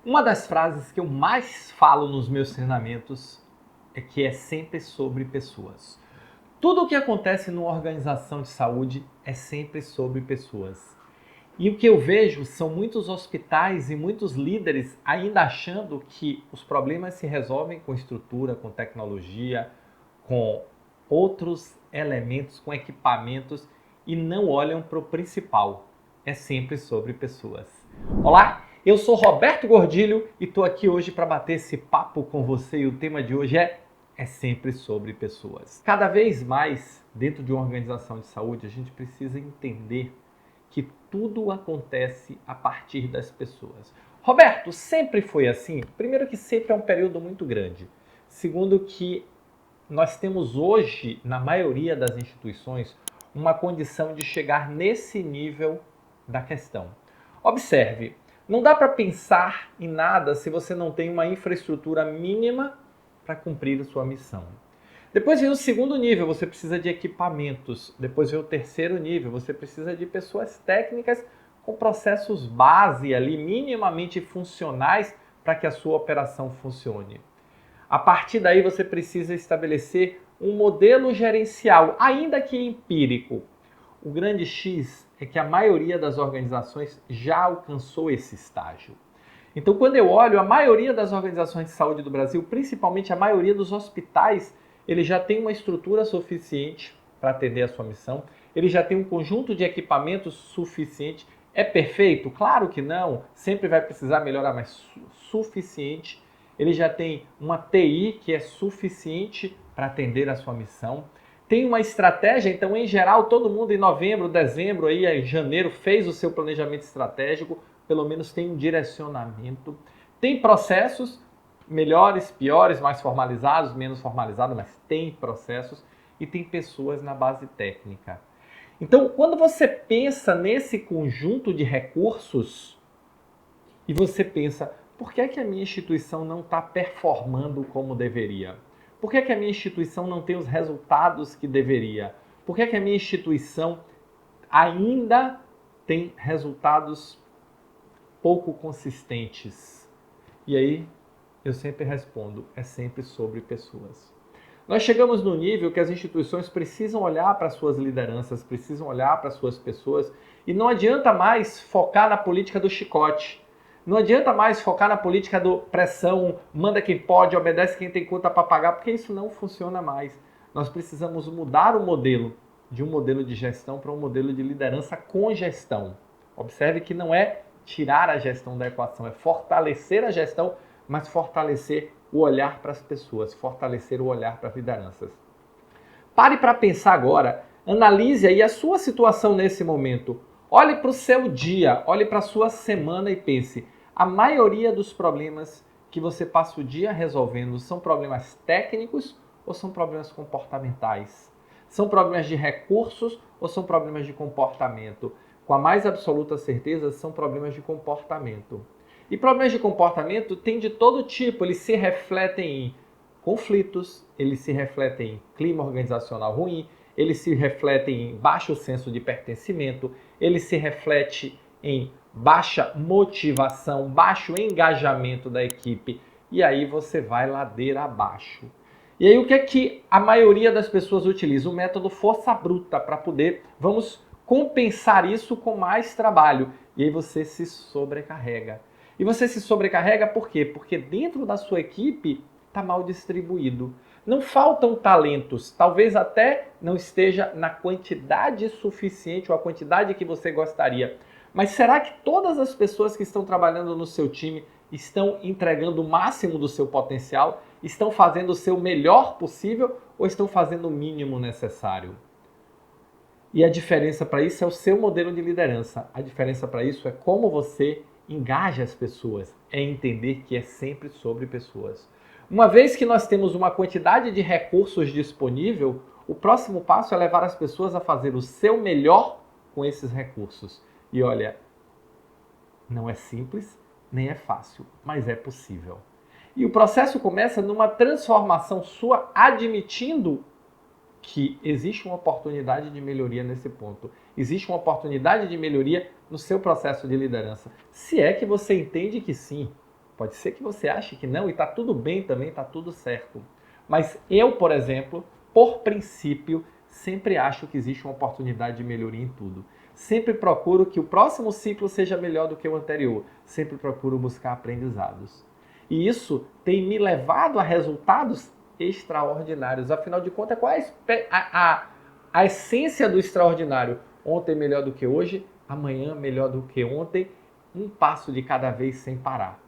Uma das frases que eu mais falo nos meus treinamentos é que é sempre sobre pessoas. Tudo o que acontece numa organização de saúde é sempre sobre pessoas. E o que eu vejo são muitos hospitais e muitos líderes ainda achando que os problemas se resolvem com estrutura, com tecnologia, com outros elementos, com equipamentos e não olham para o principal. É sempre sobre pessoas. Olá, eu sou Roberto Gordilho e estou aqui hoje para bater esse papo com você e o tema de hoje é sempre sobre pessoas. Cada vez mais, dentro de uma organização de saúde, a gente precisa entender que tudo acontece a partir das pessoas. Roberto, sempre foi assim? Primeiro que sempre é um período muito grande. Segundo que nós temos hoje, na maioria das instituições, uma condição de chegar nesse nível da questão. Observe, não dá para pensar em nada se você não tem uma infraestrutura mínima para cumprir a sua missão. Depois vem o segundo nível, você precisa de equipamentos. Depois vem o terceiro nível, você precisa de pessoas técnicas com processos base ali, minimamente funcionais para que a sua operação funcione. A partir daí você precisa estabelecer um modelo gerencial, ainda que empírico. O grande X é que a maioria das organizações já alcançou esse estágio. Então, quando eu olho, a maioria das organizações de saúde do Brasil, principalmente a maioria dos hospitais, ele já tem uma estrutura suficiente para atender a sua missão, ele já tem um conjunto de equipamentos suficiente. É perfeito? Claro que não, sempre vai precisar melhorar, mas suficiente. Ele já tem uma TI que é suficiente para atender a sua missão. Tem uma estratégia, então em geral todo mundo em novembro, dezembro, aí, em janeiro fez o seu planejamento estratégico, pelo menos tem um direcionamento. Tem processos, melhores, piores, mais formalizados, menos formalizados, mas tem processos e tem pessoas na base técnica. Então, quando você pensa nesse conjunto de recursos e você pensa, por que é que a minha instituição não está performando como deveria? Por que é que a minha instituição não tem os resultados que deveria? Por que é que a minha instituição ainda tem resultados pouco consistentes? E aí, eu sempre respondo, é sempre sobre pessoas. Nós chegamos no nível que as instituições precisam olhar para suas lideranças, precisam olhar para suas pessoas e não adianta mais focar na política do chicote. Não adianta mais focar na política do pressão, manda quem pode, obedece quem tem conta para pagar, porque isso não funciona mais. Nós precisamos mudar o modelo de um modelo de gestão para um modelo de liderança com gestão. Observe que não é tirar a gestão da equação, é fortalecer a gestão, mas fortalecer o olhar para as pessoas, fortalecer o olhar para as lideranças. Pare para pensar agora, analise aí a sua situação nesse momento. Olhe para o seu dia, olhe para a sua semana e pense, a maioria dos problemas que você passa o dia resolvendo são problemas técnicos ou são problemas comportamentais? São problemas de recursos ou são problemas de comportamento? Com a mais absoluta certeza, são problemas de comportamento. E problemas de comportamento tem de todo tipo, eles se refletem em conflitos, eles se refletem em clima organizacional ruim, eles se refletem em baixo senso de pertencimento, eles se refletem em baixa motivação, baixo engajamento da equipe, e aí você vai ladeira abaixo. E aí o que é que a maioria das pessoas utiliza? O método força bruta para poder, vamos compensar isso com mais trabalho, e aí você se sobrecarrega. E você se sobrecarrega por quê? Porque dentro da sua equipe está mal distribuído. Não faltam talentos, talvez até não esteja na quantidade suficiente ou a quantidade que você gostaria. Mas será que todas as pessoas que estão trabalhando no seu time estão entregando o máximo do seu potencial? Estão fazendo o seu melhor possível ou estão fazendo o mínimo necessário? E a diferença para isso é o seu modelo de liderança. A diferença para isso é como você engaja as pessoas, é entender que é sempre sobre pessoas. Uma vez que nós temos uma quantidade de recursos disponível, o próximo passo é levar as pessoas a fazer o seu melhor com esses recursos. E olha, não é simples, nem é fácil, mas é possível. E o processo começa numa transformação sua admitindo que existe uma oportunidade de melhoria nesse ponto. existe uma oportunidade de melhoria no seu processo de liderança. Se é que você entende que sim, pode ser que você ache que não e está tudo bem também, está tudo certo. Mas eu, por exemplo, por princípio, sempre acho que existe uma oportunidade de melhoria em tudo. Sempre procuro que o próximo ciclo seja melhor do que o anterior. Sempre procuro buscar aprendizados. E isso tem me levado a resultados extraordinários. Afinal de contas, qual é a essência do extraordinário? Ontem melhor do que hoje, amanhã melhor do que ontem, um passo de cada vez sem parar.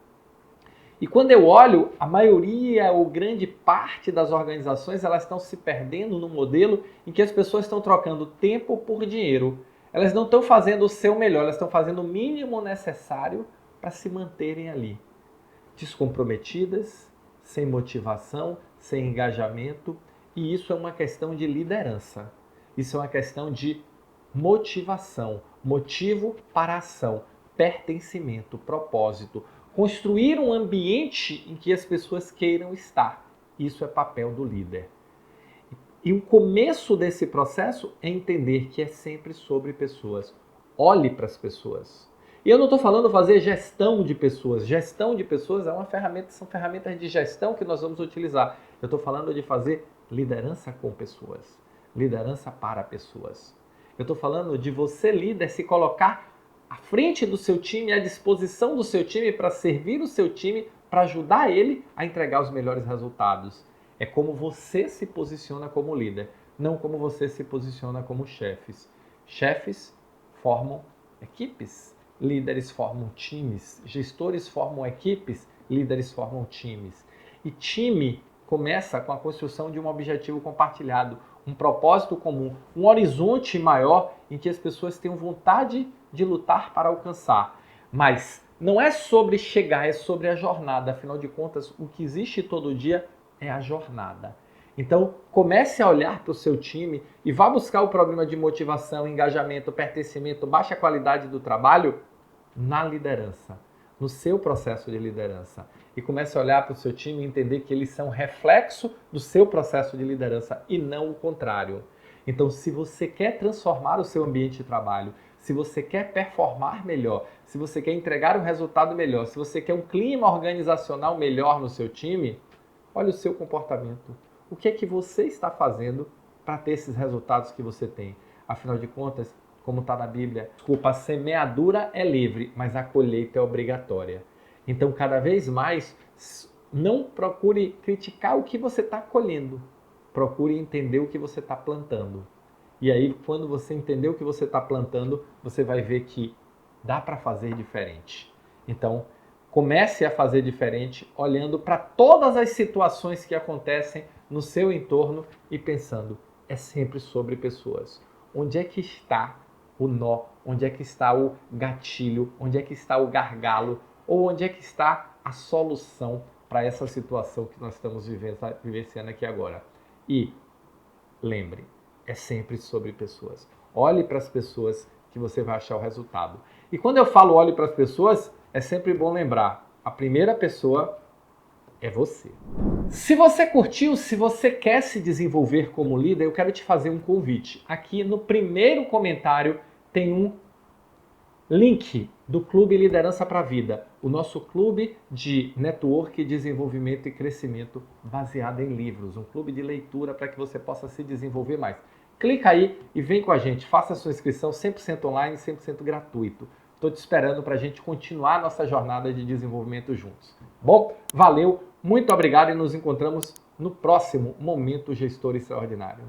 E quando eu olho, a maioria ou grande parte das organizações, elas estão se perdendo no modelo em que as pessoas estão trocando tempo por dinheiro. Elas não estão fazendo o seu melhor, elas estão fazendo o mínimo necessário para se manterem ali. Descomprometidas, sem motivação, sem engajamento, e isso é uma questão de liderança. Isso é uma questão de motivação, motivo para a ação, pertencimento, propósito. Construir um ambiente em que as pessoas queiram estar. Isso é papel do líder. E o começo desse processo é entender que é sempre sobre pessoas. Olhe para as pessoas. E eu não estou falando fazer gestão de pessoas. Gestão de pessoas é uma ferramenta, são ferramentas de gestão que nós vamos utilizar. Eu estou falando de fazer liderança com pessoas. Liderança para pessoas. Eu estou falando de você, líder, se colocar à frente do seu time, à disposição do seu time para servir o seu time, para ajudar ele a entregar os melhores resultados. É como você se posiciona como líder, não como você se posiciona como chefes. Chefes formam equipes, líderes formam times, gestores formam equipes, líderes formam times. E time começa com a construção de um objetivo compartilhado, um propósito comum, um horizonte maior em que as pessoas tenham vontade de lutar para alcançar. Mas não é sobre chegar, é sobre a jornada. Afinal de contas, o que existe todo dia é a jornada. Então, comece a olhar para o seu time e vá buscar o programa de motivação, engajamento, pertencimento, baixa qualidade do trabalho na liderança, no seu processo de liderança. E comece a olhar para o seu time e entender que eles são reflexo do seu processo de liderança e não o contrário. Então, se você quer transformar o seu ambiente de trabalho, se você quer performar melhor, se você quer entregar um resultado melhor, se você quer um clima organizacional melhor no seu time, olhe o seu comportamento. O que é que você está fazendo para ter esses resultados que você tem? Afinal de contas, como está na Bíblia, a semeadura é livre, mas a colheita é obrigatória. Então, cada vez mais, não procure criticar o que você está colhendo. Procure entender o que você está plantando. E aí, quando você entender o que você está plantando, você vai ver que dá para fazer diferente. Então, comece a fazer diferente olhando para todas as situações que acontecem no seu entorno e pensando, é sempre sobre pessoas. Onde é que está o nó? Onde é que está o gatilho? Onde é que está o gargalo? Ou onde é que está a solução para essa situação que nós estamos vivenciando aqui agora? E lembre, é sempre sobre pessoas. Olhe para as pessoas que você vai achar o resultado. E quando eu falo olhe para as pessoas, é sempre bom lembrar, a primeira pessoa é você. Se você curtiu, se você quer se desenvolver como líder, eu quero te fazer um convite. Aqui no primeiro comentário tem um link do Clube Liderança para a Vida, o nosso clube de network, desenvolvimento e crescimento baseado em livros, um clube de leitura para que você possa se desenvolver mais. Clica aí e vem com a gente, faça a sua inscrição 100% online, 100% gratuito. Estou te esperando para a gente continuar a nossa jornada de desenvolvimento juntos. Bom, valeu, muito obrigado e nos encontramos no próximo Momento Gestor Extraordinário.